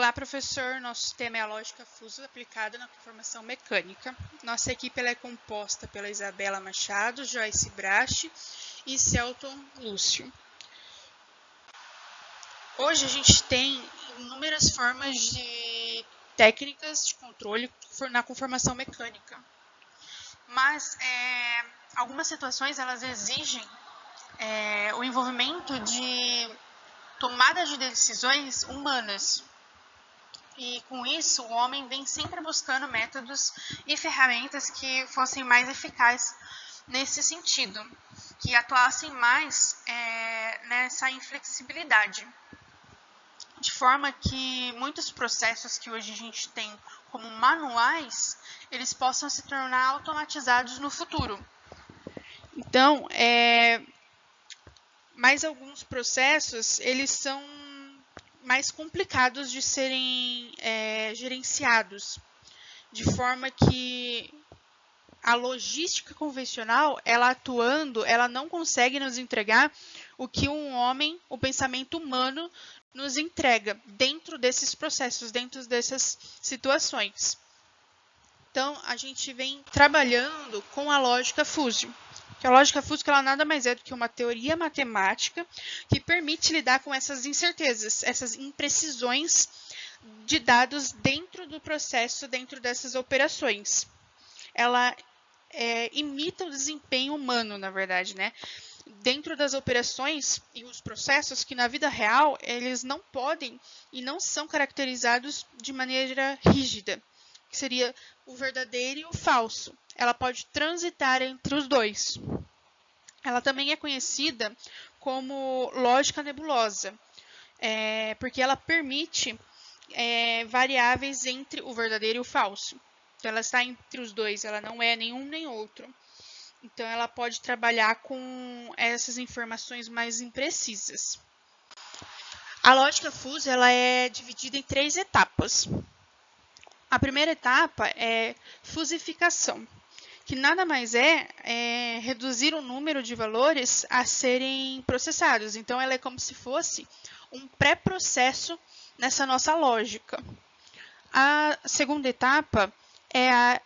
Olá, professor. Nosso tema é a lógica fusa aplicada na conformação mecânica. Nossa equipe ela é composta pela Isabela Machado, Joyce Brache e Celton Lúcio. Hoje a gente tem inúmeras formas de técnicas de controle na conformação mecânica. Mas algumas situações elas exigem o envolvimento de tomada de decisões humanas. E com isso, o homem vem sempre buscando métodos e ferramentas que fossem mais eficazes nesse sentido, que atuassem mais nessa inflexibilidade. De forma que muitos processos que hoje a gente tem como manuais, eles possam se tornar automatizados no futuro. Então, mais alguns processos, eles são mais complicados de serem gerenciados, de forma que a logística convencional, ela atuando, ela não consegue nos entregar o que um homem, o pensamento humano, nos entrega dentro desses processos, dentro dessas situações. Então, a gente vem trabalhando com a lógica fúsil. Que a lógica fúsil ela nada mais é do que uma teoria matemática que permite lidar com essas incertezas, essas imprecisões de dados dentro do processo, dentro dessas operações. Ela imita o desempenho humano, na verdade, né? Dentro das operações e os processos que na vida real eles não podem e não são caracterizados de maneira rígida, que seria o verdadeiro e o falso. Ela pode transitar entre os dois. Ela também é conhecida como lógica nebulosa, porque ela permite variáveis entre o verdadeiro e o falso. Então, ela está entre os dois, ela não é nenhum nem outro. Então, ela pode trabalhar com essas informações mais imprecisas. A lógica fúsil ela é dividida em 3 etapas. A primeira etapa é fusificação, que nada mais é reduzir o número de valores a serem processados. Então, ela é como se fosse um pré-processo nessa nossa lógica. A segunda etapa é a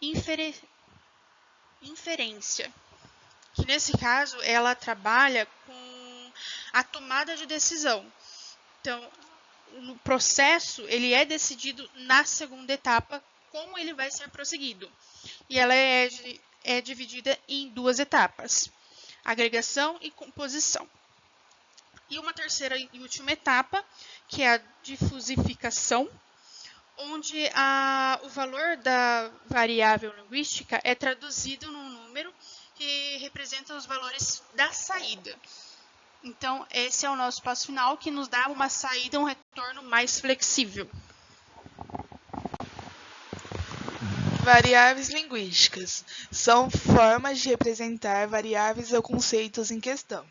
inferência, que nesse caso ela trabalha com a tomada de decisão. Então, o processo ele é decidido na segunda etapa, como ele vai ser prosseguido. E ela é dividida em 2 etapas, agregação e composição. E uma terceira e última etapa, que é a difusificação, onde o valor da variável linguística é traduzido num número que representa os valores da saída. Então, esse é o nosso passo final, que nos dá uma saída, um retorno mais flexível. Variáveis linguísticas são formas de representar variáveis ou conceitos em questão.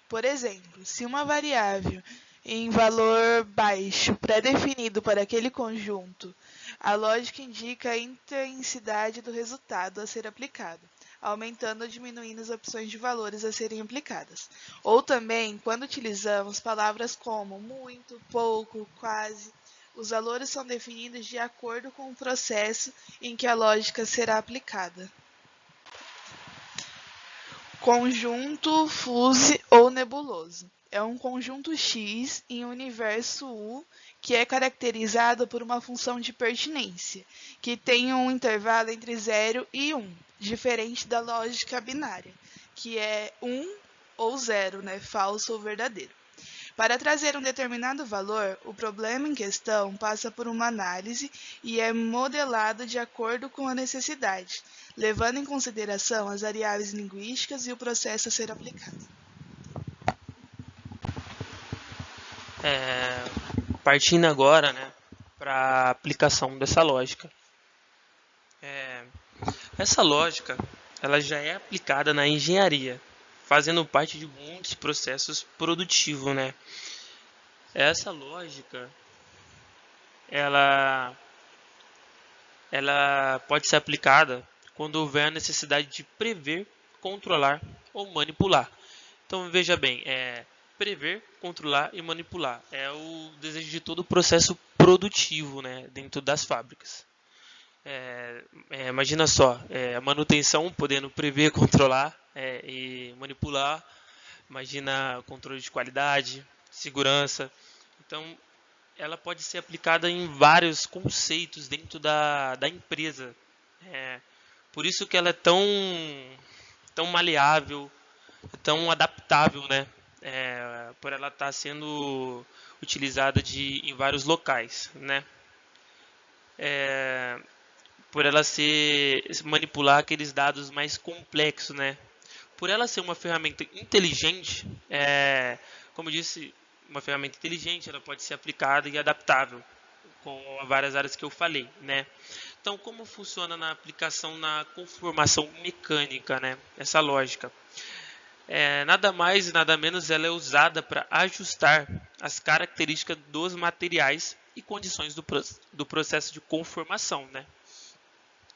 Por exemplo, se uma variável em valor baixo pré-definido para aquele conjunto, a lógica indica a intensidade do resultado a ser aplicado, aumentando ou diminuindo as opções de valores a serem aplicadas. Ou também, quando utilizamos palavras como muito, pouco, quase, os valores são definidos de acordo com o processo em que a lógica será aplicada. Conjunto fúsil ou nebuloso. É um conjunto X em um universo U que é caracterizado por uma função de pertinência, que tem um intervalo entre 0 e 1, diferente da lógica binária, que é 1 ou 0, falso ou verdadeiro. Para trazer um determinado valor, o problema em questão passa por uma análise e é modelado de acordo com a necessidade, levando em consideração as variáveis linguísticas e o processo a ser aplicado. Partindo agora, para a aplicação dessa lógica. Essa lógica ela já é aplicada na engenharia, fazendo parte de muitos processos produtivos, Essa lógica, ela pode ser aplicada quando houver a necessidade de prever, controlar ou manipular. Então, veja bem, prever, controlar e manipular é o desejo de todo processo produtivo, né, dentro das fábricas. Imagina só, a manutenção podendo prever, controlar e manipular. Imagina controle de qualidade, segurança. Então, ela pode ser aplicada em vários conceitos dentro da empresa. Por isso que ela é tão maleável, tão adaptável, né? Por ela estar sendo utilizada em vários locais, né? Por ela manipular aqueles dados mais complexos, né? Por ela ser uma ferramenta inteligente, como eu disse, uma ferramenta inteligente, ela pode ser aplicada e adaptável com várias áreas que eu falei, né? Então, como funciona na aplicação na conformação mecânica, né? Essa lógica. Nada mais e nada menos ela é usada para ajustar as características dos materiais e condições do processo de conformação, né?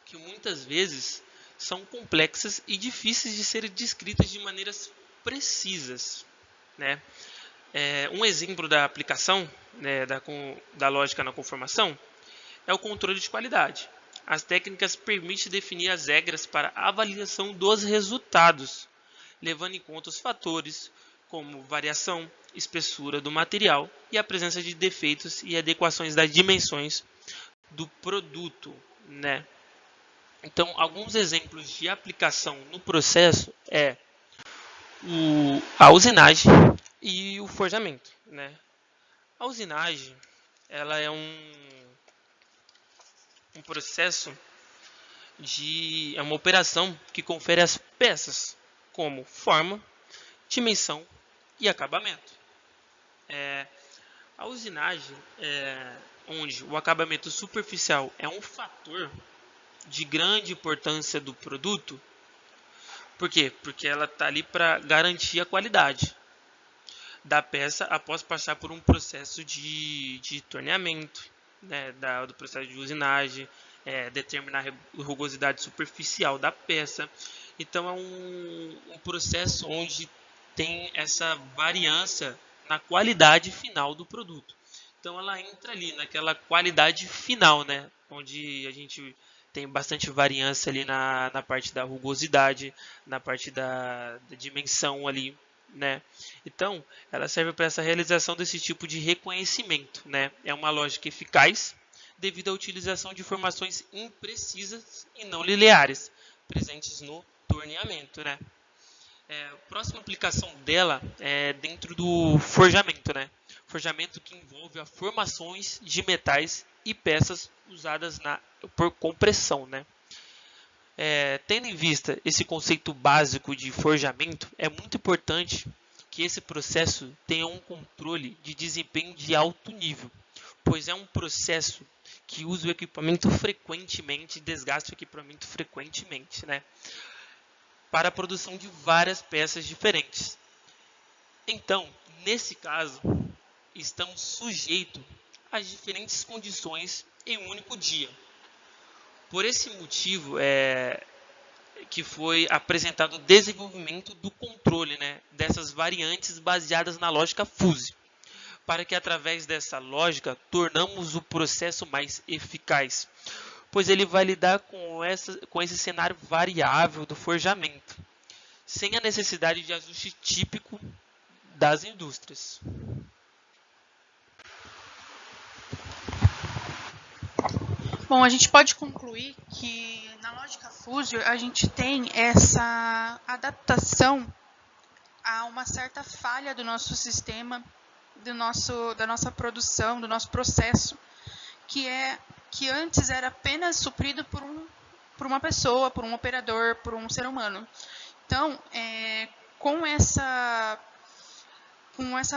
Que muitas vezes são complexas e difíceis de serem descritas de maneiras precisas, né? Um exemplo da aplicação, né, da lógica na conformação é o controle de qualidade. As técnicas permitem definir as regras para a avaliação dos resultados, levando em conta os fatores como variação, espessura do material e a presença de defeitos e adequações das dimensões do produto, né? Então, alguns exemplos de aplicação no processo a usinagem e o forjamento, né? A usinagem, ela é um processo é uma operação que confere às peças como forma, dimensão e acabamento. A usinagem onde o acabamento superficial é um fator de grande importância do produto. Por quê? Porque ela está ali para garantir a qualidade da peça após passar por um processo de torneamento, né, do processo de usinagem, determinar a rugosidade superficial da peça. Então é um processo onde tem essa variância na qualidade final do produto. Então ela entra ali naquela qualidade final, né, onde a gente tem bastante variância ali na parte da rugosidade, na parte da dimensão ali, né? Então, ela serve para essa realização desse tipo de reconhecimento, né? É uma lógica eficaz devido à utilização de informações imprecisas e não lineares presentes no torneamento, né? A próxima aplicação dela é dentro do forjamento, né? Forjamento que envolve as formações de metais e peças usadas por compressão, né? Tendo em vista esse conceito básico de forjamento, é muito importante que esse processo tenha um controle de desempenho de alto nível, pois é um processo que usa o equipamento frequentemente, desgasta o equipamento frequentemente, né? Para a produção de várias peças diferentes. Então, nesse caso, estamos sujeitos às diferentes condições em um único dia. Por esse motivo que foi apresentado o desenvolvimento do controle, né, dessas variantes baseadas na lógica fuzzy, para que através dessa lógica tornamos o processo mais eficaz, pois ele vai lidar com esse cenário variável do forjamento, sem a necessidade de ajuste típico das indústrias. Bom, a gente pode concluir que na lógica fúsio a gente tem essa adaptação a uma certa falha do nosso sistema, da nossa produção, do nosso processo, que antes era apenas suprido por uma pessoa, por um operador, por um ser humano. Então, com essa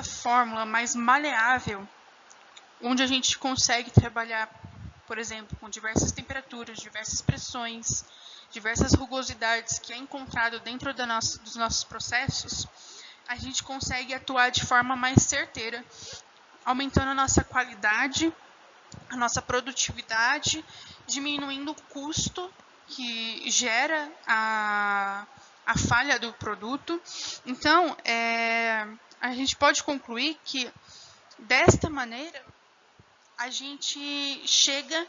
fórmula mais maleável, onde a gente consegue trabalhar, por exemplo, com diversas temperaturas, diversas pressões, diversas rugosidades que é encontrado dentro dos nossos processos, a gente consegue atuar de forma mais certeira, aumentando a nossa qualidade, a nossa produtividade, diminuindo o custo que gera a falha do produto. Então, a gente pode concluir que, desta maneira, a gente chega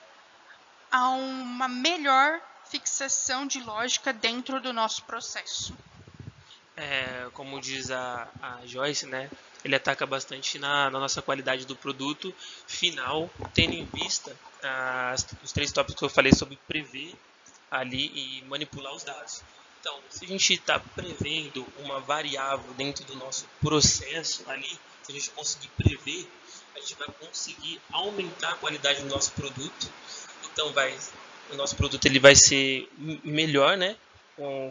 a uma melhor fixação de lógica dentro do nosso processo. Como diz a Joyce, né? Ele ataca bastante na nossa qualidade do produto final, tendo em vista os 3 tópicos que eu falei sobre prever ali e manipular os dados. Então, se a gente está prevendo uma variável dentro do nosso processo ali, se a gente conseguir prever, a gente vai conseguir aumentar a qualidade do nosso produto. Então, o nosso produto ele vai ser melhor, né?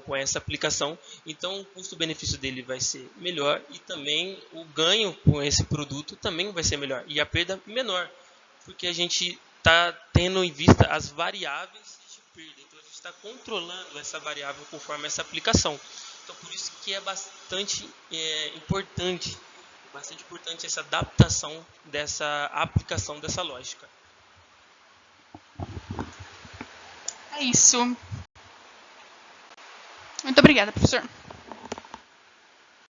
Com essa aplicação, então o custo-benefício dele vai ser melhor e também o ganho com esse produto também vai ser melhor e a perda menor, porque a gente está tendo em vista as variáveis de perda, então a gente está controlando essa variável conforme essa aplicação. Então por isso que é bastante importante essa adaptação dessa aplicação dessa lógica. É isso. Muito obrigada, professor.